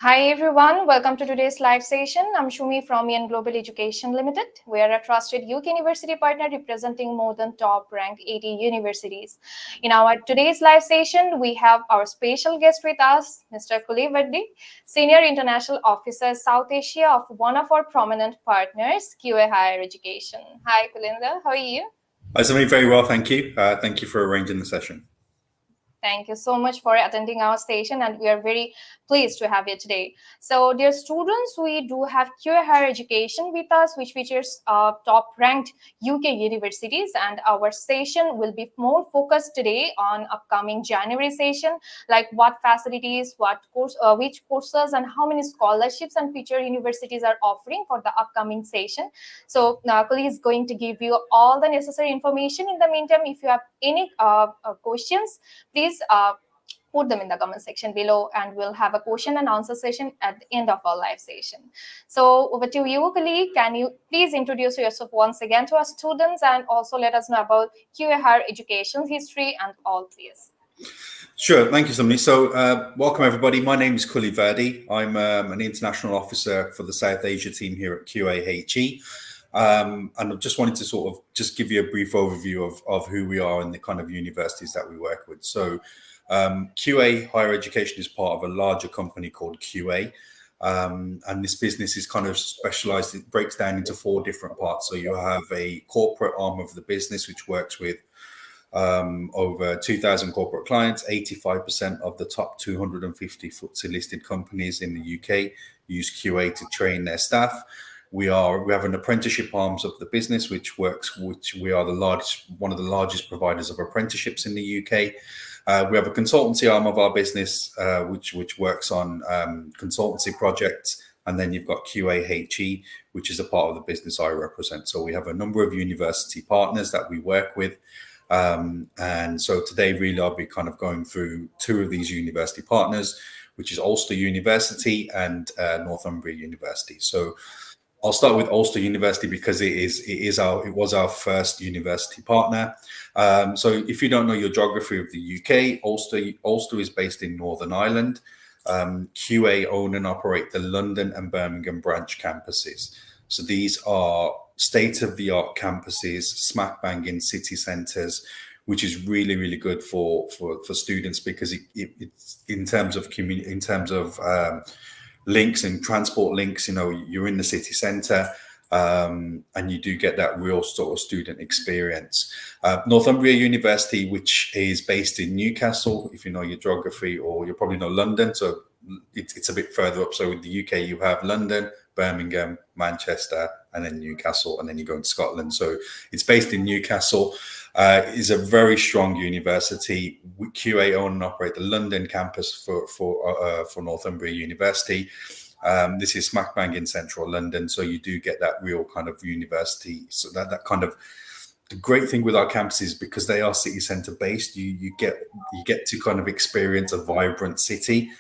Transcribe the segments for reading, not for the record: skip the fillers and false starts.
Hi everyone, welcome to today's live session. I'm Shumi from Yan Global Education Limited. We are a trusted UK university partner representing more than top ranked 80 universities. In our today's live session, we have our special guest with us, Mr. Kully Virdee, Senior International Officer South Asia of one of our prominent partners, QA Higher Education. Hi Kulinda, how are you? Hi, Sami, very well, thank you. Thank you for arranging the session. Thank you so much for attending our session, and we are very pleased to have you today. So, dear students, we do have QA Higher Education with us, which features top-ranked UK universities, and our session will be more focused today on upcoming January session, like what facilities, which courses, and how many scholarships and feature universities are offering for the upcoming session. So, Kully is going to give you all the necessary information. In the meantime, if you have any questions, please put them in the comment section below, and we'll have a question and answer session at the end of our live session. So over to you, Kully. Can you please introduce yourself once again to our students and also let us know about QA Higher Education's history and all, please? Sure, thank you, Sami. So welcome everybody. My name is Kully Virdee. I'm an international officer for the South Asia team here at 𝐄𝐲. And I just wanted to sort of just give you a brief overview of who we are and the kind of universities that we work with. So QA Higher Education is part of a larger company called QA. And this business is kind of specialized. It breaks down into 4 different parts. So you have a corporate arm of the business, which works with over 2,000 corporate clients. 85% of the top 250 FTSE listed companies in the UK use QA to train their staff. We have an apprenticeship arms of the business, which we are one of the largest providers of apprenticeships in the UK. We have a consultancy arm of our business, which works on consultancy projects. And then you've got 𝐄𝐲, which is a part of the business I represent. So we have a number of university partners that we work with. And so today, really, I'll be kind of going through 2 of these university partners, which is Ulster University and Northumbria University. So I'll start with Ulster University because it was our first university partner. So if you don't know your geography of the UK, Ulster is based in Northern Ireland. QA own and operate the London and Birmingham branch campuses. So these are state-of-the-art campuses, smack bang in city centres, which is really, really good for students because it's in terms of links and transport links, you're in the city centre, and you do get that real sort of student experience. Northumbria University, which is based in Newcastle, if you know your geography, or you probably know London, so it's a bit further up. So in the UK, you have London, Birmingham, Manchester, and then Newcastle, and then you go into Scotland. So it's based in Newcastle. Is a very strong university. QA own and operate the London campus for Northumbria University. This is smack bang in central London, so you do get that real kind of university. So that kind of the great thing with our campuses, because they are city centre based, you get to kind of experience a vibrant city.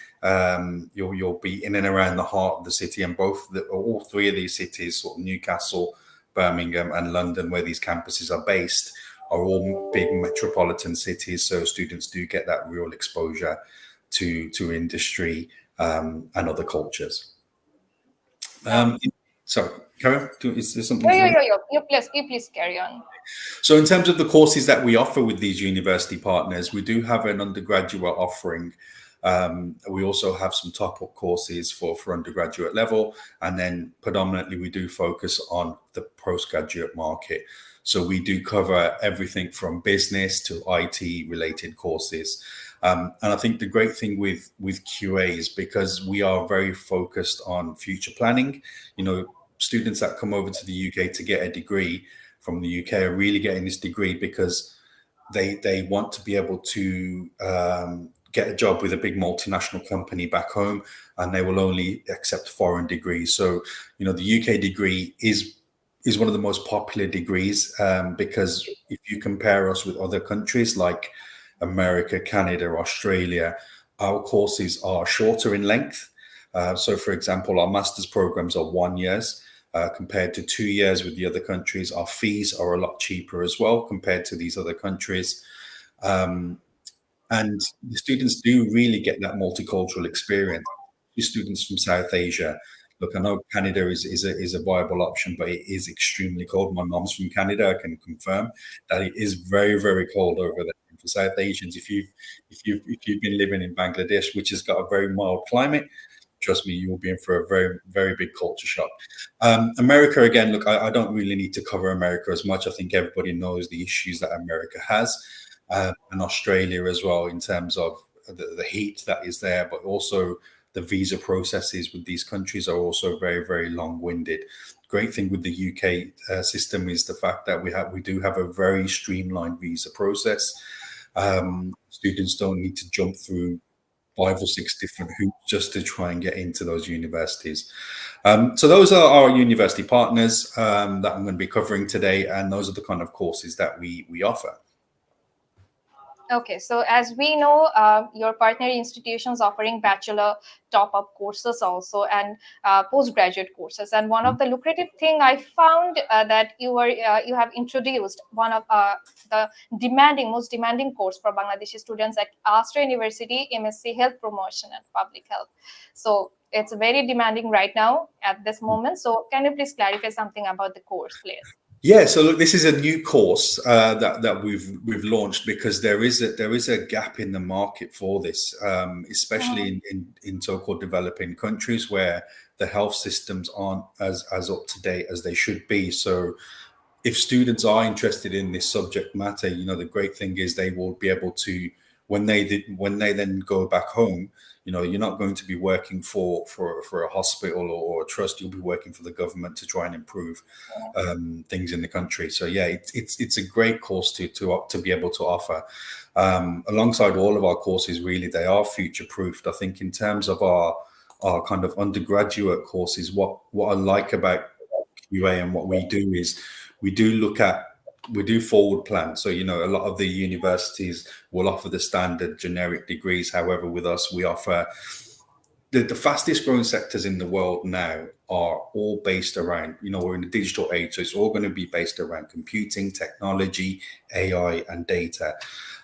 You'll be in and around the heart of the city, and all 3 of these cities, sort of Newcastle, Birmingham, and London, where these campuses are based, are all big metropolitan cities. So students do get that real exposure to industry and other cultures. So, Karen, is there something? You please carry on. So in terms of the courses that we offer with these university partners, we do have an undergraduate offering. We also have some top-up courses for undergraduate level, and then predominantly we do focus on the postgraduate market. So we do cover everything from business to IT related courses. And I think the great thing with QA is because we are very focused on future planning. Students that come over to the UK to get a degree from the UK are really getting this degree because they want to be able to get a job with a big multinational company back home, and they will only accept foreign degrees. So, the UK degree is one of the most popular degrees because if you compare us with other countries like America, Canada, Australia, our courses are shorter in length. So, for example, our master's programs are 1 year compared to 2 years with the other countries. Our fees are a lot cheaper as well compared to these other countries. And the students do really get that multicultural experience. students from South Asia, look, I know Canada is a viable option, but it is extremely cold. My mom's from Canada. I can confirm that it is very, very cold over there. For South Asians, if you've been living in Bangladesh, which has got a very mild climate, trust me, you will be in for a very, very big culture shock. America, again, look, I don't really need to cover America as much. I think everybody knows the issues that America has, and Australia as well, in terms of the heat that is there, but also the visa processes with these countries are also very, very long-winded. Great thing with the UK system is the fact that we do have a very streamlined visa process. Students don't need to jump through 5 or 6 different hoops just to try and get into those universities. So those are our university partners that I'm going to be covering today, and those are the kind of courses that we offer. Okay, so as we know, your partner institutions offering bachelor top-up courses also, and postgraduate courses. And one of the lucrative thing I found that you have introduced one of the most demanding course for Bangladeshi students at Astra University, MSc Health Promotion and Public Health. So it's very demanding right now at this moment. So can you please clarify something about the course, please? Yeah, so look, this is a new course that we've launched because there is a gap in the market for this, especially in so-called developing countries where the health systems aren't as up to date as they should be. So if students are interested in this subject matter, the great thing is they will be able to, when they then go back home, you're not going to be working for a hospital or a trust. You'll be working for the government to try and improve things in the country. So yeah, it's a great course to be able to offer. Alongside all of our courses, really, they are future proofed. I think in terms of our kind of undergraduate courses, what I like about QA and what we do is we do forward plan. So, a lot of the universities will offer the standard generic degrees. However, with us, we offer the fastest growing sectors in the world now are all based around, we're in a digital age. So it's all going to be based around computing, technology, AI and data.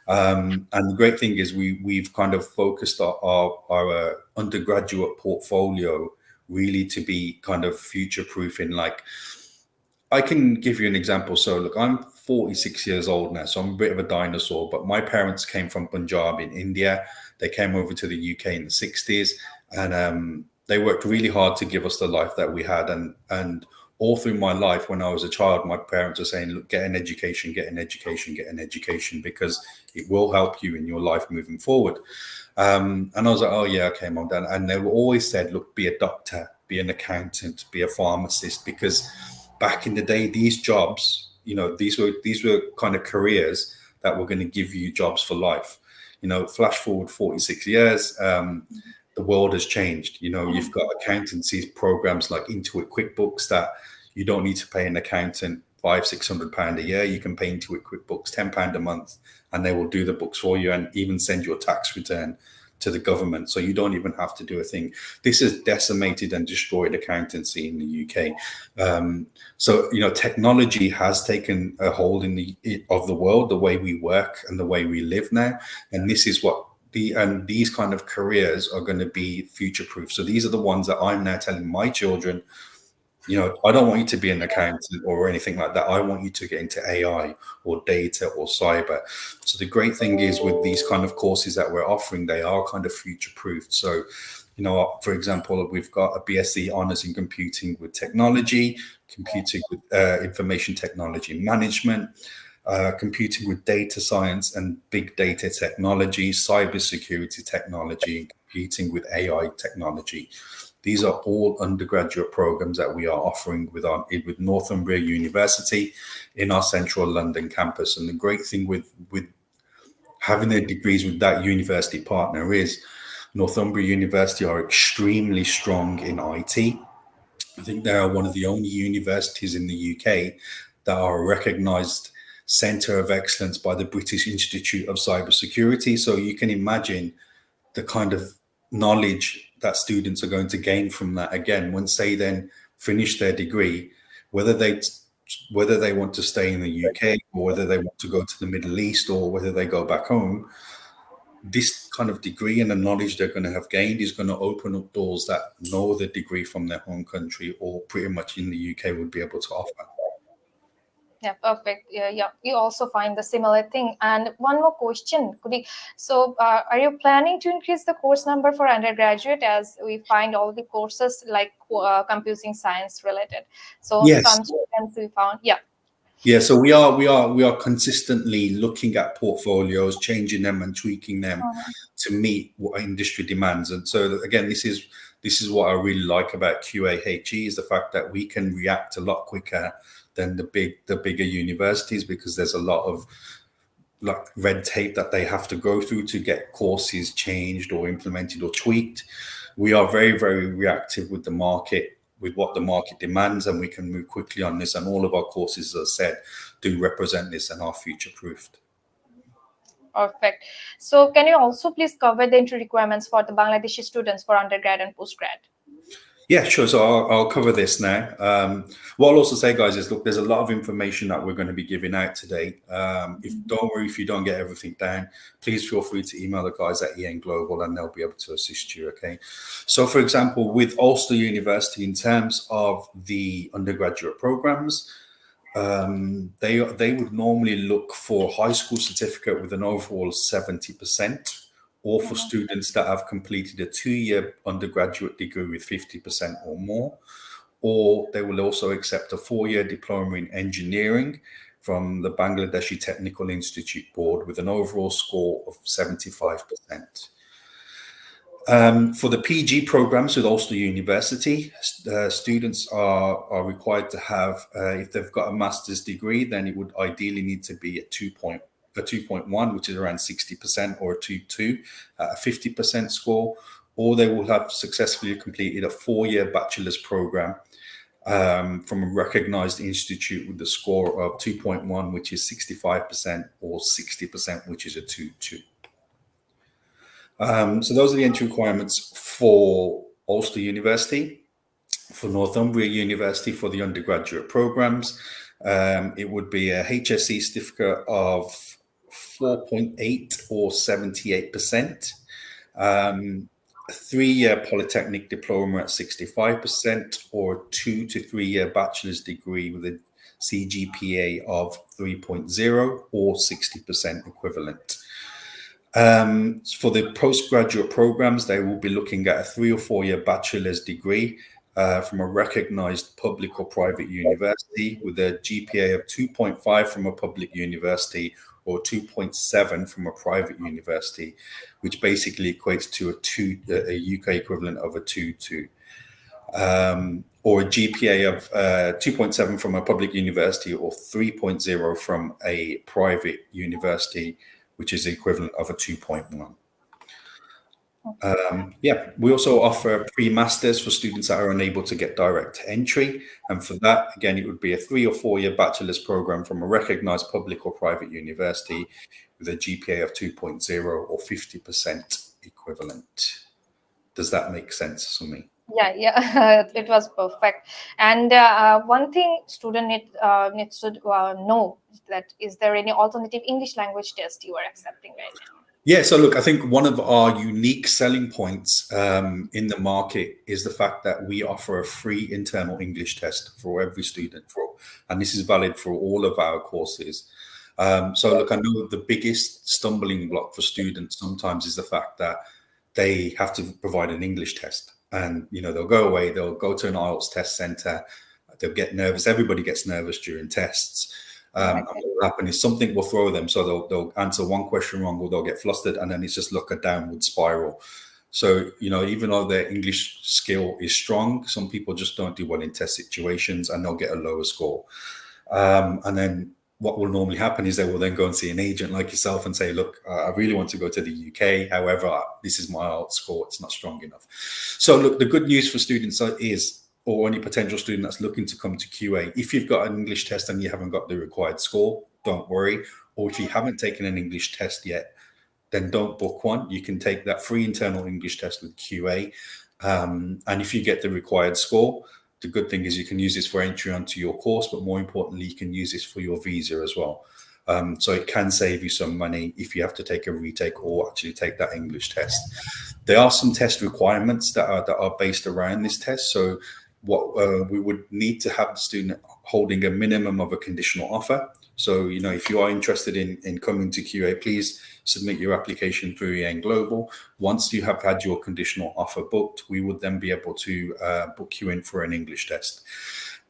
And the great thing is we've kind of focused our undergraduate portfolio really to be kind of future proof in, like, I can give you an example. So look, I'm 46 years old now, so I'm a bit of a dinosaur, but my parents came from Punjab in India. They came over to the UK in the 60s, and they worked really hard to give us the life that we had. And all through my life, when I was a child, my parents were saying, look, get an education, because it will help you in your life moving forward. And I was like, oh yeah, okay, Mom, Dad. And they were always said, look, be a doctor, be an accountant, be a pharmacist, because back in the day, these jobs, these were kind of careers that were going to give you jobs for life. Flash forward 46 years, the world has changed. You've got accountancy programs like Intuit QuickBooks that you don't need to pay an accountant £500-600 a year. You can pay Intuit QuickBooks £10 a month, and they will do the books for you and even send your tax return to the government, so you don't even have to do a thing. This has decimated and destroyed accountancy in the UK. So technology has taken a hold of the world, the way we work and the way we live now, and this is what these kind of careers are going to be future proof. So these are the ones that I'm now telling my children, I don't want you to be an accountant or anything like that. I want you to get into AI or data or cyber. So the great thing is with these kind of courses that we're offering, they are kind of future proofed. So, for example, we've got a BSc Honours in Computing with Technology, Computing with Information Technology Management, Computing with Data Science and Big Data Technology, Cybersecurity Technology, and Computing with AI Technology. These are all undergraduate programs that we are offering with Northumbria University in our central London campus. And the great thing with having their degrees with that university partner is Northumbria University are extremely strong in IT. I think they are one of the only universities in the UK that are a recognised centre of excellence by the British Institute of Cybersecurity. So you can imagine the kind of knowledge that students are going to gain from that, again, once they then finish their degree, whether they want to stay in the UK or whether they want to go to the Middle East or whether they go back home, this kind of degree and the knowledge they're going to have gained is going to open up doors that no other degree from their home country or pretty much in the UK would be able to offer. Yeah, perfect. Yeah, we also find the similar thing. And one more question, Kully. So, are you planning to increase the course number for undergraduate, as we find all the courses like computing science related? So, Yes. some students we found, yeah. Yeah, so we are consistently looking at portfolios, changing them and tweaking them to meet what industry demands. And so again, this is what I really like about QAHE, is the fact that we can react a lot quicker than the bigger universities, because there's a lot of like red tape that they have to go through to get courses changed or implemented or tweaked. We are very, very reactive with the market, with what the market demands, and we can move quickly on this. And all of our courses, as I said, do represent this and are future proofed. Perfect. So can you also please cover the entry requirements for the Bangladeshi students for undergrad and postgrad? Yeah, sure. So I'll cover this now. What I'll also say, guys, is look, there's a lot of information that we're going to be giving out today. Don't worry if you don't get everything down. Please feel free to email the guys at EN Global and they'll be able to assist you. Okay. So, for example, with Ulster University, in terms of the undergraduate programs, they would normally look for a high school certificate with an overall 70%. Or for students that have completed a 2-year undergraduate degree with 50% or more. Or they will also accept a 4-year diploma in engineering from the Bangladeshi Technical Institute Board with an overall score of 75%. For the PG programs with Ulster University, students are required to have, if they've got a master's degree, then it would ideally need to be a 2.1, which is around 60%, or a 2.2, a 50% score, or they will have successfully completed a 4-year bachelor's program from a recognized institute with a score of 2.1, which is 65%, or 60%, which is a 2.2. So those are the entry requirements for Ulster University. For Northumbria University, for the undergraduate programs, it would be a HSC certificate of 4.8 or 78%, a 3-year polytechnic diploma at 65%, or a 2 to 3 year bachelor's degree with a CGPA of 3.0 or 60% equivalent. For the postgraduate programs, they will be looking at a 3 or 4 year bachelor's degree from a recognized public or private university with a GPA of 2.5 from a public university or 2.7 from a private university, which basically equates to a UK equivalent of a 2.2. Or a GPA of 2.7 from a public university or 3.0 from a private university, which is the equivalent of a 2.1. Yeah, we also offer pre-masters for students that are unable to get direct entry. And for that, again, it would be a 3 or 4 year bachelor's program from a recognized public or private university with a GPA of 2.0 or 50% equivalent. Does that make sense for me? Yeah, it was perfect. And one thing student needs to know, that is there any alternative English language test you are accepting right now? Yeah, so look, I think one of our unique selling points in the market is the fact that we offer a free internal English test for every student, and this is valid for all of our courses. So look, I know the biggest stumbling block for students sometimes is the fact that they have to provide an English test, and they'll go away, they'll go to an IELTS test center, they'll get nervous. Everybody gets nervous during tests. And what will happen is something will throw them, so they'll answer one question wrong, or they'll get flustered, and then it's just like a downward spiral. So even though their English skill is strong, some people just don't do well in test situations, and they'll get a lower score. And then what will normally happen is they will then go and see an agent like yourself and say, look, I really want to go to the UK. However, this is my IELTS score. It's not strong enough. So look, the good news for students is, or any potential student that's looking to come to QA, if you've got an English test and you haven't got the required score, don't worry. Or if you haven't taken an English test yet, then don't book one. You can take that free internal English test with QA. And if you get the required score, the good thing is you can use this for entry onto your course, but more importantly, you can use this for your visa as well. So it can save you some money if you have to take a retake or actually take that English test. There are some test requirements that are based around this test. So what we would need to have the student holding a minimum of a conditional offer. So, if you are interested in coming to QA, please submit your application through EN Global. Once you have had your conditional offer booked, we would then be able to book you in for an English test.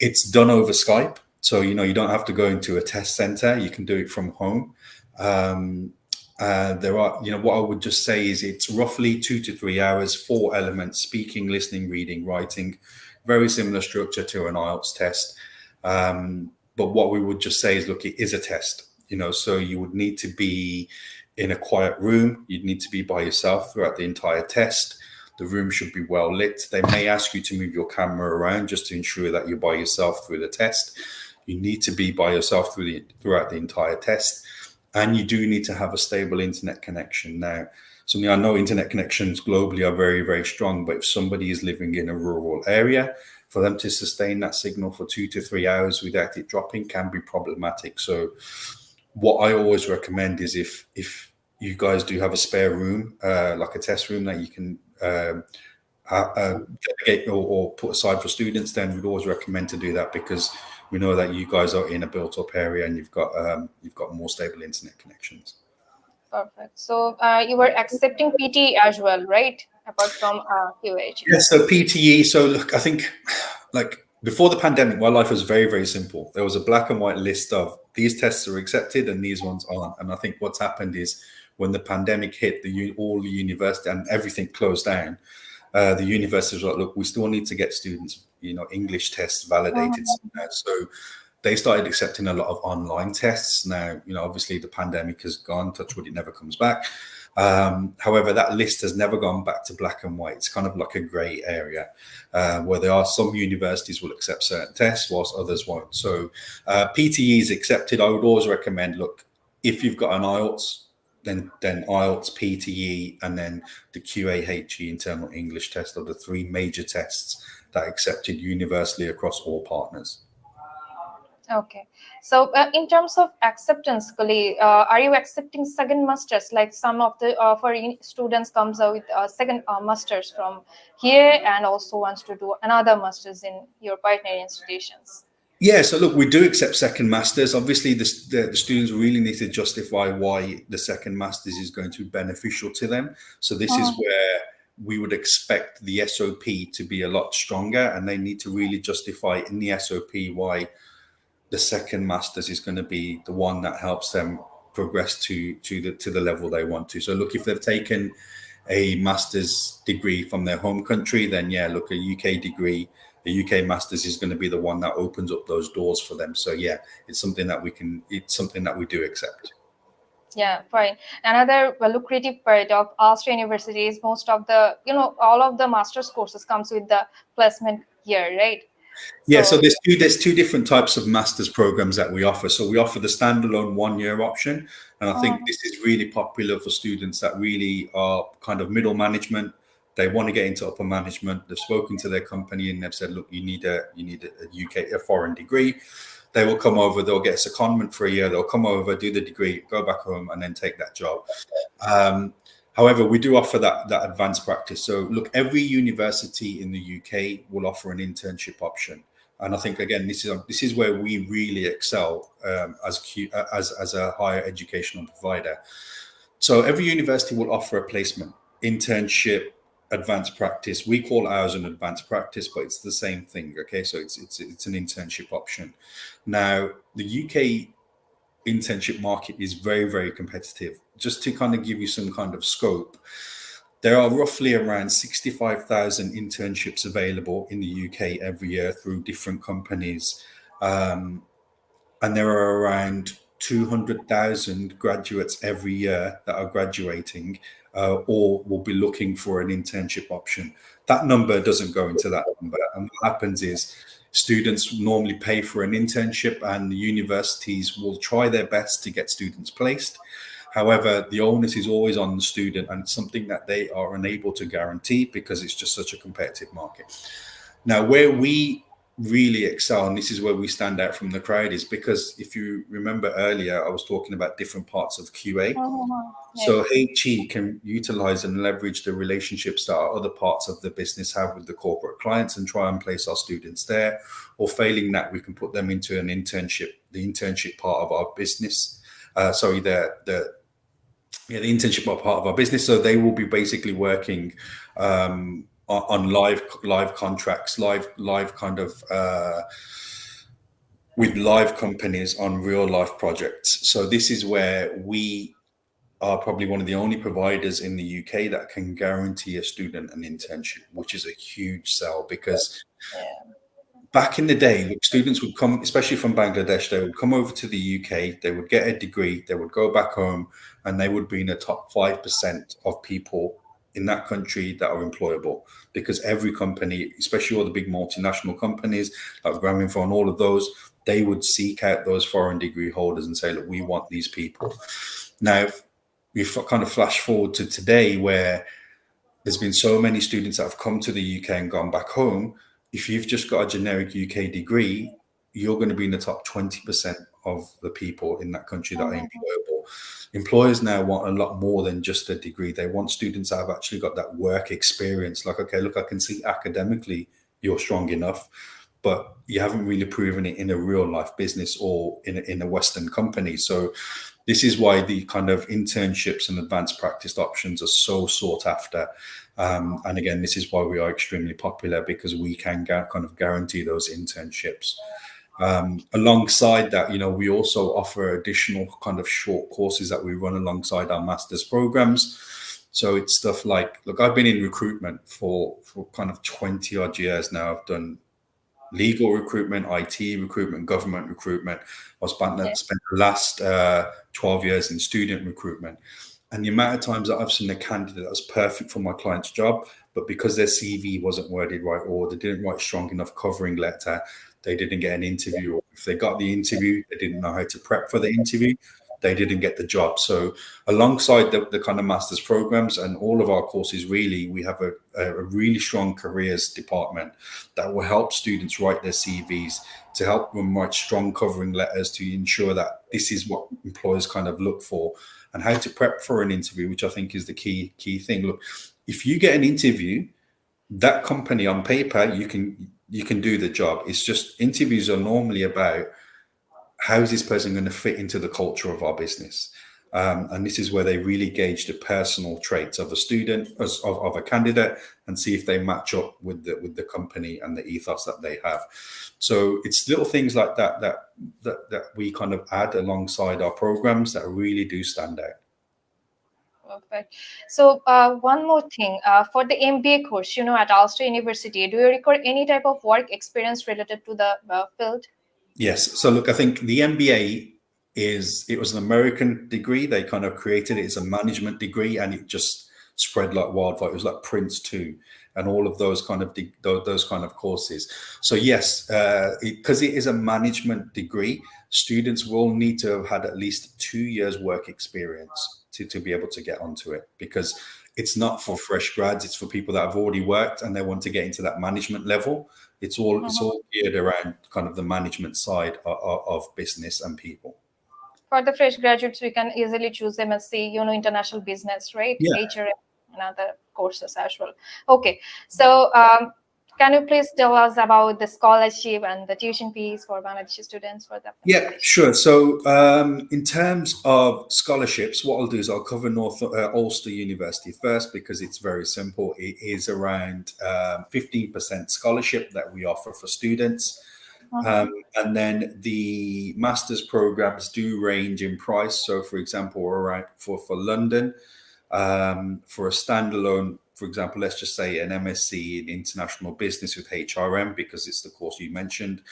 It's done over Skype. So, you don't have to go into a test center. You can do it from home. There are, what I would just say is it's roughly 2 to 3 hours, 4 elements: speaking, listening, reading, writing. Very similar structure to an IELTS test. But what we would just say is, look, it is a test, so you would need to be in a quiet room. You'd need to be by yourself throughout the entire test. The room should be well lit. They may ask you to move your camera around just to ensure that you're by yourself through the test. You need to be by yourself throughout the entire test. And you do need to have a stable internet connection. Now, I know internet connections globally are very, very strong, but if somebody is living in a rural area, for them to sustain that signal for 2 to 3 hours without it dropping can be problematic. So what I always recommend is if you guys do have a spare room, like a test room that you can delegate or put aside for students, then we'd always recommend to do that, because we know that you guys are in a built-up area and you've got more stable internet connections. Perfect. So you were accepting PTE as well, right? Apart from QH. Yes, so PTE. So look, I think before the pandemic, my life was very, very simple. There was a black and white list of these tests are accepted and these ones aren't. And I think what's happened is when the pandemic hit, all the university and everything closed down, the universities were like, look, we still need to get students, English tests validated. So they started accepting a lot of online tests. Now, obviously the pandemic has gone, touch wood, it never comes back. However, that list has never gone back to black and white. It's kind of like a grey area where there are some universities will accept certain tests whilst others won't. So PTE is accepted. I would always recommend, look, if you've got an IELTS, then IELTS, PTE, and then the 𝐄𝐲 internal English test are the 3 major tests that are accepted universally across all partners. Okay. So in terms of acceptance, Kully, are you accepting second masters? Like some of the students comes out with second masters from here and also wants to do another masters in your partner institutions? Yeah, so look, we do accept second masters. Obviously, the students really need to justify why the second masters is going to be beneficial to them. So this is where we would expect the SOP to be a lot stronger, and they need to really justify in the SOP why the second masters is going to be the one that helps them progress to the level they want to. So look, if they've taken a master's degree from their home country, then yeah, look, a UK degree, a UK master's is going to be the one that opens up those doors for them. So yeah, it's something that we do accept. Yeah, fine. Another lucrative part of Austrian universities, most of the, all of the master's courses comes with the placement year, right? Yeah, so there's two different types of master's programs that we offer. So we offer the standalone 1-year option, and I think this is really popular for students that really are kind of middle management. They want to get into upper management. They've spoken to their company and they've said, look, you need a foreign degree. They will come over, they'll get a secondment for a year, they'll come over, do the degree, go back home, and then take that job. However, we do offer that advanced practice. So look, every university in the UK will offer an internship option. And I think, again, this is where we really excel as a higher educational provider. So every university will offer a placement, internship, advanced practice. We call ours an advanced practice, but it's the same thing. Okay, so it's an internship option. Now, the UK internship market is very, very competitive. Just to kind of give you some kind of scope, there are roughly around 65,000 internships available in the UK every year through different companies. And there are around 200,000 graduates every year that are graduating or will be looking for an internship option. That number doesn't go into that number. And what happens is students normally pay for an internship and the universities will try their best to get students placed. However, the onus is always on the student, and it's something that they are unable to guarantee because it's just such a competitive market. Now, where we really excel, and this is where we stand out from the crowd, is because if you remember earlier, I was talking about different parts of QA. So HE can utilize and leverage the relationships that our other parts of the business have with the corporate clients and try and place our students there. Or failing that, we can put them into an internship, the internship part of our business. The internship part of our business. So they will be basically working on live contracts, live kind of with live companies on real life projects. So this is where we are probably one of the only providers in the UK that can guarantee a student an internship, which is a huge sell, because back in the day, students would come, especially from Bangladesh, they would come over to the UK, they would get a degree, they would go back home, and they would be in the top 5% of people in that country that are employable, because every company, especially all the big multinational companies like Grameenphone, all of those, they would seek out those foreign degree holders and say, look, we want these people. Now, we kind of flash forward to today, where there's been so many students that have come to the UK and gone back home. If you've just got a generic UK degree, you're going to be in the top 20% of the people in that country that are employable. Employers now want a lot more than just a degree. They want students that have actually got that work experience. Like, okay, look, I can see academically you're strong enough, but you haven't really proven it in a real life business or in a Western company. So this is why the kind of internships and advanced practice options are so sought after. And again, this is why we are extremely popular, because we can kind of guarantee those internships. Alongside that, we also offer additional kind of short courses that we run alongside our master's programs. So it's stuff like, look, I've been in recruitment for kind of 20 odd years now. I've done legal recruitment, IT recruitment, government recruitment. I spent the last 12 years in student recruitment. And the amount of times that I've seen a candidate that was perfect for my client's job, but because their CV wasn't worded right, or they didn't write strong enough covering letter, they didn't get an interview. Or if they got the interview, they didn't know how to prep for the interview, they didn't get the job. So alongside the kind of master's programs and all of our courses, really, we have a really strong careers department that will help students write their CVs, to help them write strong covering letters, to ensure that this is what employers kind of look for, and how to prep for an interview, which I think is the key thing. Look, if you get an interview, that company on paper, you can do the job. It's just interviews are normally about, how is this person going to fit into the culture of our business? And this is where they really gauge the personal traits of a student, of a candidate, and see if they match up with the company and the ethos that they have. So it's little things like that we kind of add alongside our programs that really do stand out. Perfect. So one more thing, for the MBA course, at Ulster University, do you require any type of work experience related to the field? Yes. So look, I think the MBA it was an American degree. They kind of created it as a management degree, and it just spread like wildfire. It was like Prince 2 and all of those kind of courses. So yes, because it is a management degree, students will need to have had at least 2 years work experience to be able to get onto it, because it's not for fresh grads. It's for people that have already worked and they want to get into that management level. It's all geared around kind of the management side of business and people. For the fresh graduates, we can easily choose MSc, international business, right? Yeah. HRM and other courses as well. Okay, so can you please tell us about the scholarship and the tuition fees for Bangladeshi students for that? Yeah, sure. So in terms of scholarships, what I'll do is I'll cover Ulster University first, because it's very simple. It is around 15% scholarship that we offer for students. And then the master's programs do range in price. So for example, for London, for a standalone, for example, let's just say an MSc in international business with HRM, because it's the course you mentioned,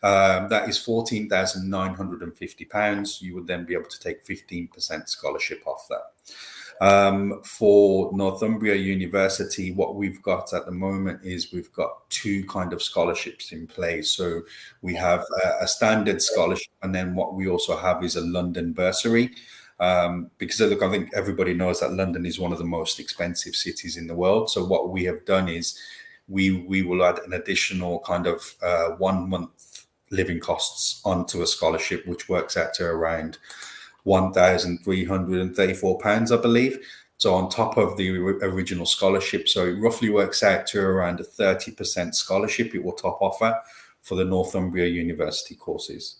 that is £14,950. You would then be able to take 15% scholarship off that. For Northumbria University, what we've got at the moment is we've got 2 kind of scholarships in place. So we have a standard scholarship, and then what we also have is a London bursary. Because look, I think everybody knows that London is one of the most expensive cities in the world. So what we have done is we will add an additional kind of 1 month living costs onto a scholarship, which works out to around £1,334, I believe. So on top of the original scholarship, so it roughly works out to around a 30% scholarship it will top offer for the Northumbria University courses.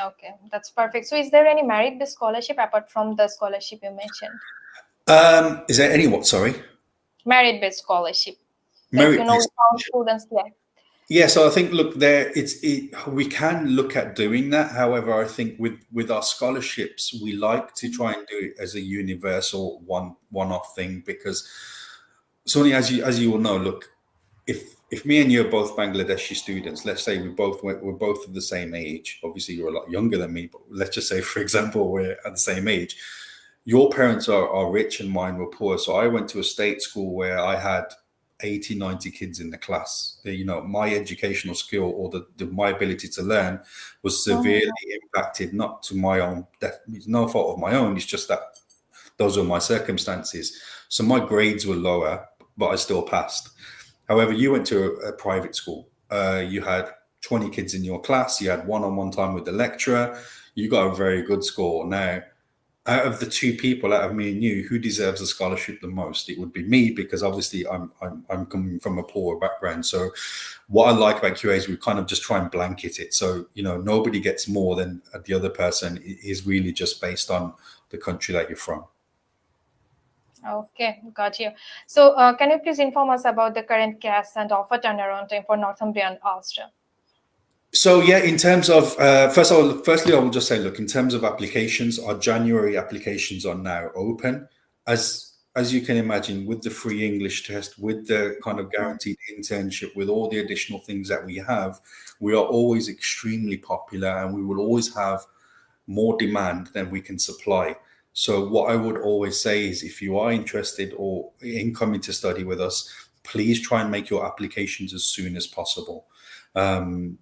Okay, that's perfect. So is there any merit-based scholarship apart from the scholarship you mentioned? Is there any what, sorry? Merit-based scholarship. Merit-based students, Yeah, so I think, look, we can look at doing that. However, I think with our scholarships, we like to try and do it as a universal one-off thing, because Sonia, as you will know, look, if me and you are both Bangladeshi students, let's say we're both of the same age. Obviously, you're a lot younger than me, but let's just say, for example, we're at the same age. Your parents are rich and mine were poor. So I went to a state school where I had 80, 90 kids in the class. You know, my educational skill or my ability to learn was severely impacted, not to my own, it's no fault of my own. It's just that those were my circumstances. So my grades were lower, but I still passed. However, you went to a private school. You had 20 kids in your class. You had one-on-one time with the lecturer. You got a very good score. Now, out of the two people, out of me and you, who deserves a scholarship the most? It would be me, because obviously I'm coming from a poor background. So what I like about QA is we kind of just try and blanket it. So, you know, nobody gets more than the other person. It is really just based on the country that you're from. Okay, got you. So can you please inform us about the current cash and offer turnaround time for Northumbria and Ulster? So yeah, in terms of firstly, I will just say, look, in terms of applications, our January applications are now open. As you can imagine, with the free English test, with the kind of guaranteed internship, with all the additional things that we have, we are always extremely popular, and we will always have more demand than we can supply. So what I would always say is, if you are interested or in coming to study with us, please try and make your applications as soon as possible.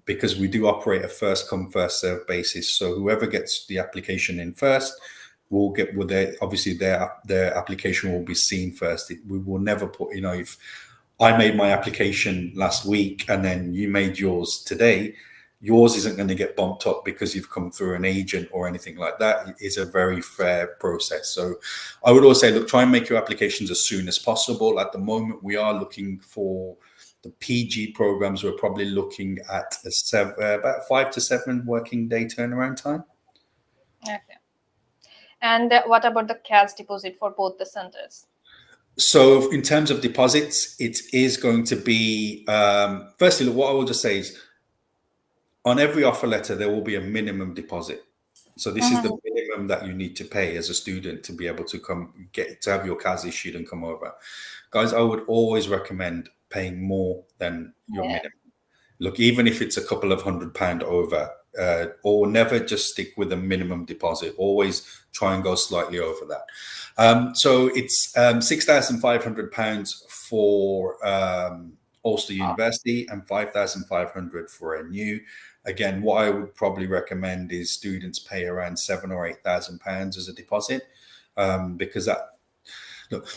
Because we do operate a first come first serve basis. So whoever gets the application in first will get obviously their application will be seen first. We will never put, you know, if I made my application last week and then you made yours today, yours isn't going to get bumped up because you've come through an agent or anything like that. It is a very fair process. So I would always say, look, try and make your applications as soon as possible. At the moment, we are looking for the PG programs. We're probably looking at about 5 to 7 working day turnaround time. Okay. And what about the cash deposit for both the centers? So in terms of deposits, it is going to be, firstly, what I will just say is, on every offer letter, there will be a minimum deposit. So this is the minimum that you need to pay as a student to be able to have your CAS issued and come over. Guys, I would always recommend paying more than your minimum. Look, even if it's a couple of £100 over, or never just stick with a minimum deposit. Always try and go slightly over that. So it's £6,500 for Ulster University and £5,500 for a new. Again, what I would probably recommend is students pay around £7,000 or £8,000 as a deposit, because look,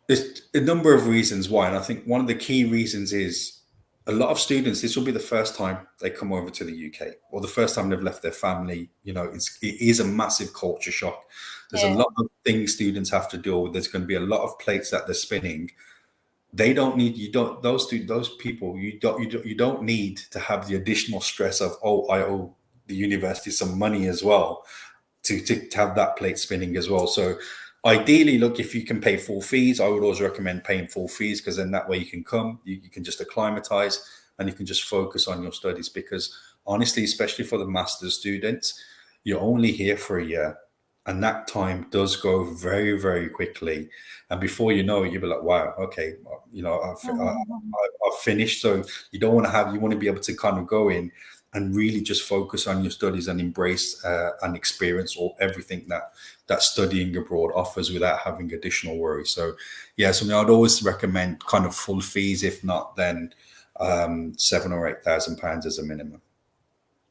there's a number of reasons why, and I think one of the key reasons is a lot of students, this will be the first time they come over to the UK or the first time they've left their family. You know, it is a massive culture shock. There's a lot of things students have to deal with. There's going to be a lot of plates that they're spinning. They don't need, those people, you don't need to have the additional stress of, oh, I owe the university some money as well to have that plate spinning as well. So ideally, look, if you can pay full fees, I would always recommend paying full fees, because then that way you can come, you can just acclimatize and you can just focus on your studies. Because honestly, especially for the master's students, you're only here for a year. And that time does go very, very quickly. And before you know it, you'll be like, wow, okay, you know, I've finished. So you don't want to you want to be able to kind of go in and really just focus on your studies and embrace and experience everything that studying abroad offers without having additional worry. So yeah, so I'd always recommend kind of full fees. If not, then £7,000 or £8,000 as a minimum.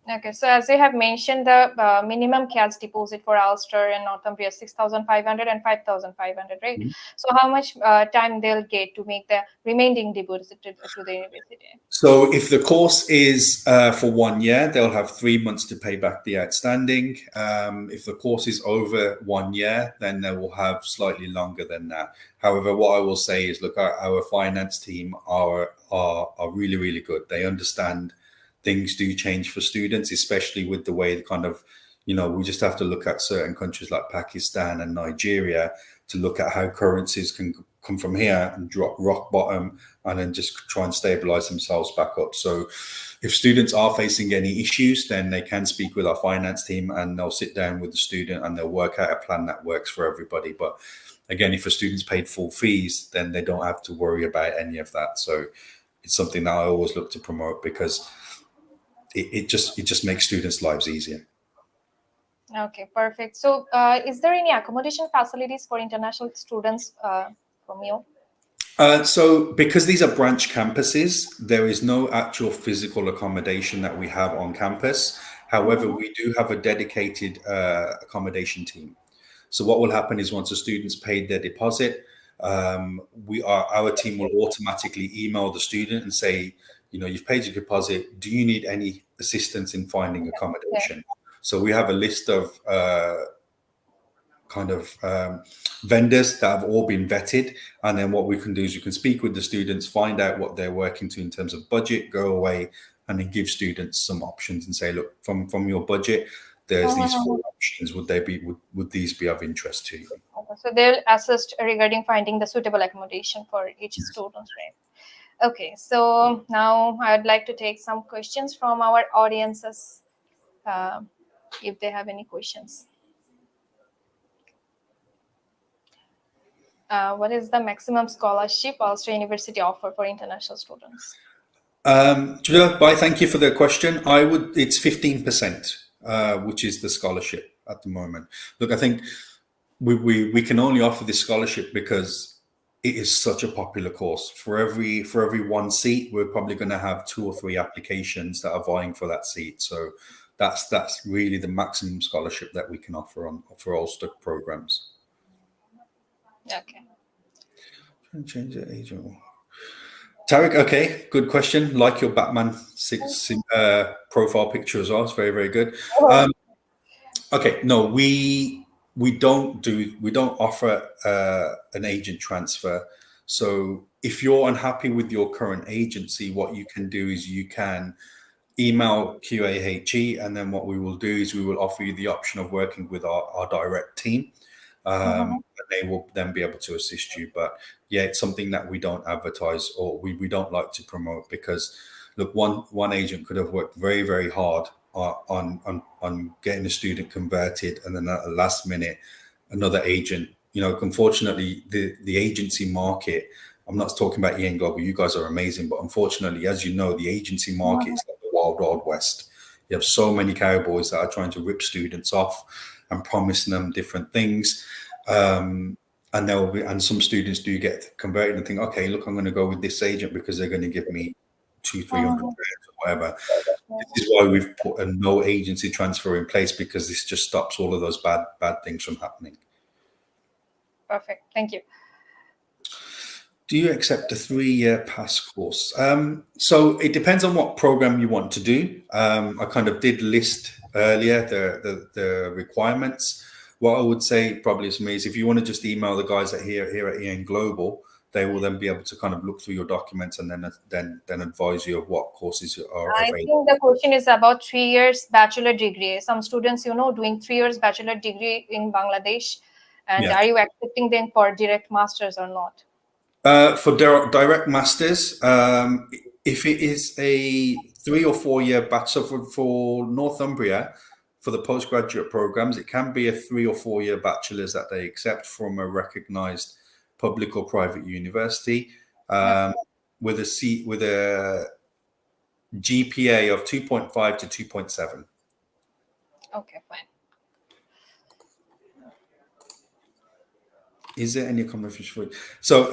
Okay, so as you have mentioned, the minimum cash deposit for Ulster and Northumbria is 6,500 and 5,500, right? Mhm. So how much time they'll get to make the remaining deposit to the university? So if the course is for 1 year, they'll have 3 months to pay back the outstanding. If the course is over 1 year, then they will have slightly longer than that. However, what I will say is, look, our finance team are really, really good. They understand things do change for students, especially with the way the kind of, we just have to look at certain countries like Pakistan and Nigeria to look at how currencies can come from here and drop rock bottom and then just try and stabilize themselves back up. So if students are facing any issues, then they can speak with our finance team and they'll sit down with the student and they'll work out a plan that works for everybody. But again, if a student's paid full fees, then they don't have to worry about any of that. So it's something that I always look to promote because it just makes students' lives easier. Okay, perfect. So is there any accommodation facilities for international students from you? So because these are branch campuses, there is no actual physical accommodation that we have on campus. However, we do have a dedicated accommodation team. So what will happen is once the students paid their deposit, our team will automatically email the student and say, you've paid your deposit. Do you need any assistance in finding accommodation? So we have a list of vendors that have all been vetted, and then what we can do is you can speak with the students, find out what they're working to in terms of budget, go away and then give students some options and say, look, from your budget, there's these 4 options. Would these be of interest to you? Okay, so they'll assist regarding finding the suitable accommodation for each student, right? Okay, so now I'd like to take some questions from our audiences, if they have any questions. What is the maximum scholarship Ulster University offer for international students? Julia, thank you for the question. It's 15%, which is the scholarship at the moment. Look, I think we can only offer this scholarship because it is such a popular course. For every one seat, we're probably going to have 2 or 3 applications that are vying for that seat. So that's really the maximum scholarship that we can offer for Ulster programs. Okay. Change the age. Tariq, okay, good question. Like your Batman profile picture as well. It's very, very good. Okay, no, we don't offer an agent transfer. So if you're unhappy with your current agency, what you can do is you can email QAHE, and then what we will do is we will offer you the option of working with our direct team. And they will then be able to assist you. But yeah, it's something that we don't advertise or we don't like to promote because, look, one agent could have worked very, very hard on getting a student converted, and then at the last minute, another agent. Unfortunately, the agency market. I'm not talking about EN Global. You guys are amazing, but unfortunately, as you know, the agency market is like the wild, wild west. You have so many cowboys that are trying to rip students off and promising them different things. And some students do get converted and think, okay, look, I'm going to go with this agent because they're going to give me 200-300 or whatever. This is why we've put a no agency transfer in place, because this just stops all of those bad things from happening. Perfect. Thank you. Do you accept a 3-year pass course? So it depends on what program you want to do. I kind of did list earlier the requirements. What I would say probably is if you want to just email the guys here at EN Global, they will then be able to kind of look through your documents and then advise you of what courses are available. I think the question is about 3 years bachelor degree. Some students, doing 3 years bachelor degree in Bangladesh, and are you accepting them for direct masters or not? For direct masters, if it is a 3 or 4 year bachelor for Northumbria, for the postgraduate programs, it can be a 3 or 4 year bachelor's that they accept from a recognized public or private university, with a GPA of 2.5 to 2.7. Okay, fine. Is there any conversation? So,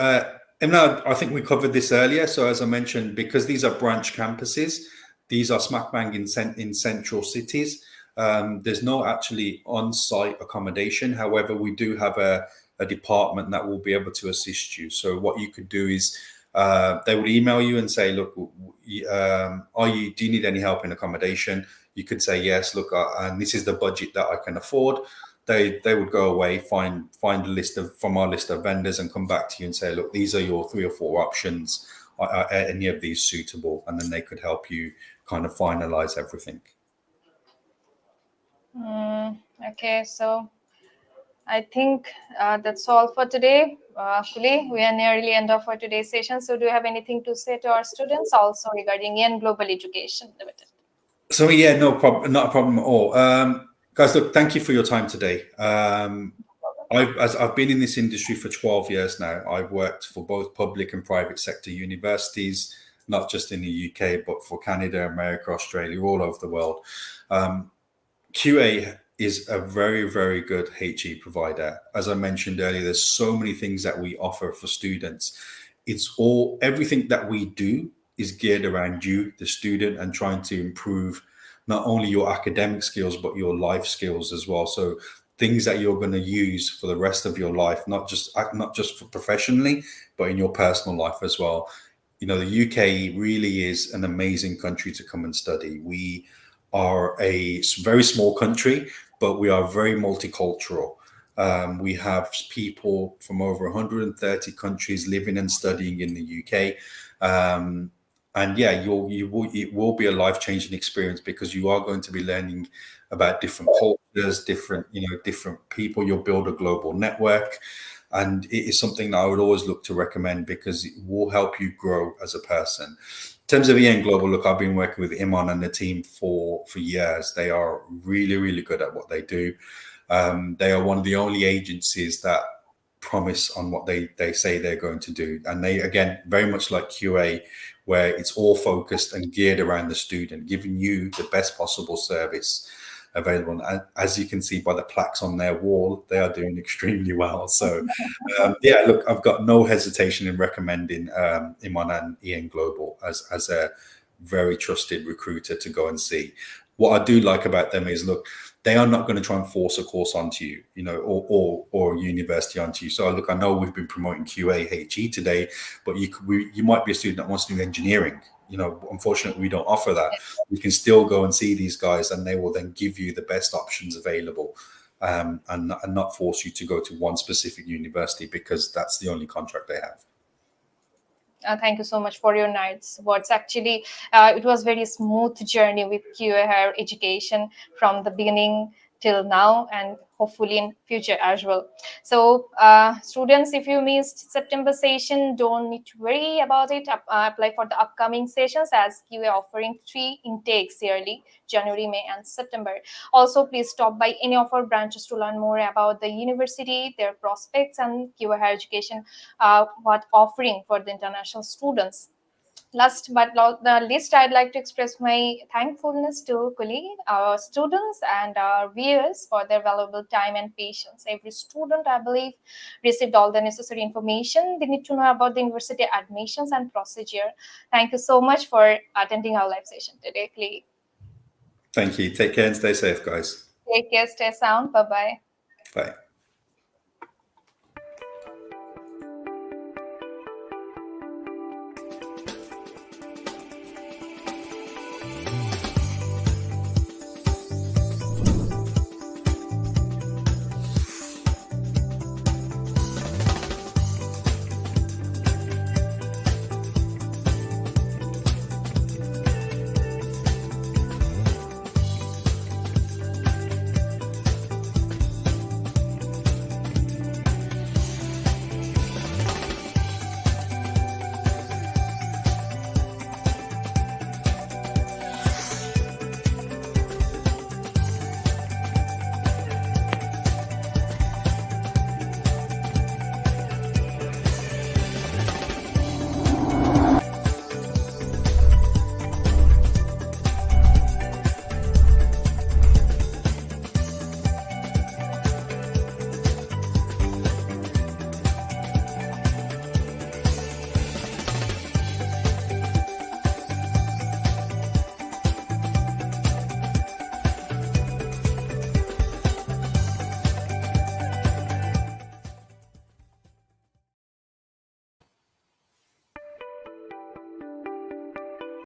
Emna, I think we covered this earlier. So as I mentioned, because these are branch campuses, these are smack bang in central cities. There's no actually on-site accommodation. However, we do have a department that will be able to assist you. So what you could do is they would email you and say, look, do you need any help in accommodation? You could say yes, look, and this is the budget that I can afford. They would go away, find a list from our list of vendors and come back to you and say, look, these are your 3 or 4 options. Are any of these suitable? And then they could help you kind of finalize everything. Okay, so I think that's all for today. Kully, we are nearly end of our today's session. So do you have anything to say to our students also regarding Yen Global Education Limited? So yeah, no problem, not a problem at all. Guys, look, thank you for your time today. I've been in this industry for 12 years now. I've worked for both public and private sector universities, not just in the UK, but for Canada, America, Australia, all over the world. QA is a very, very good HE provider. As I mentioned earlier, there's so many things that we offer for students. Everything that we do is geared around you, the student, and trying to improve not only your academic skills, but your life skills as well. So things that you're going to use for the rest of your life, not just for professionally, but in your personal life as well. You know, the UK really is an amazing country to come and study. We are a very small country, but we are very multicultural. We have people from over 130 countries living and studying in the UK. And yeah, it will be a life-changing experience because you are going to be learning about different cultures, different people. You'll build a global network. And it is something that I would always look to recommend because it will help you grow as a person. In terms of EN Global, look, I've been working with Iman and the team for years. They are really, really good at what they do. They are one of the only agencies that promise on what they say they're going to do. And they, again, very much like QA, where it's all focused and geared around the student, giving you the best possible service available. And as you can see by the plaques on their wall, they are doing extremely well. So yeah, look, I've got no hesitation in recommending Iman and EN Global as a very trusted recruiter to go and see. What I do like about them is, look, they are not going to try and force a course onto you, or a university onto you. So look, I know we've been promoting QA-HE today, but you might be a student that wants to do engineering. Unfortunately, we don't offer that. You can still go and see these guys, and they will then give you the best options available, and not force you to go to one specific university because that's the only contract they have. Thank you so much for your nice words. Actually, it was very smooth journey with QA Higher Education from the beginning till now, and hopefully in future as well. So students, if you missed September session, don't need to worry about it. Apply for the upcoming sessions as QA offering 3 intakes yearly, January, May and September. Also, please stop by any of our branches to learn more about the university, their prospects, and QA Higher Education, what offering for the international students. Last but not the least, I'd like to express my thankfulness to Kully, our students, and our viewers for their valuable time and patience. Every student, I believe, received all the necessary information they need to know about the university admissions and procedure. Thank you so much for attending our live session today, Kully. Thank you. Take care and stay safe, guys. Take care, stay sound. Bye-bye. Bye.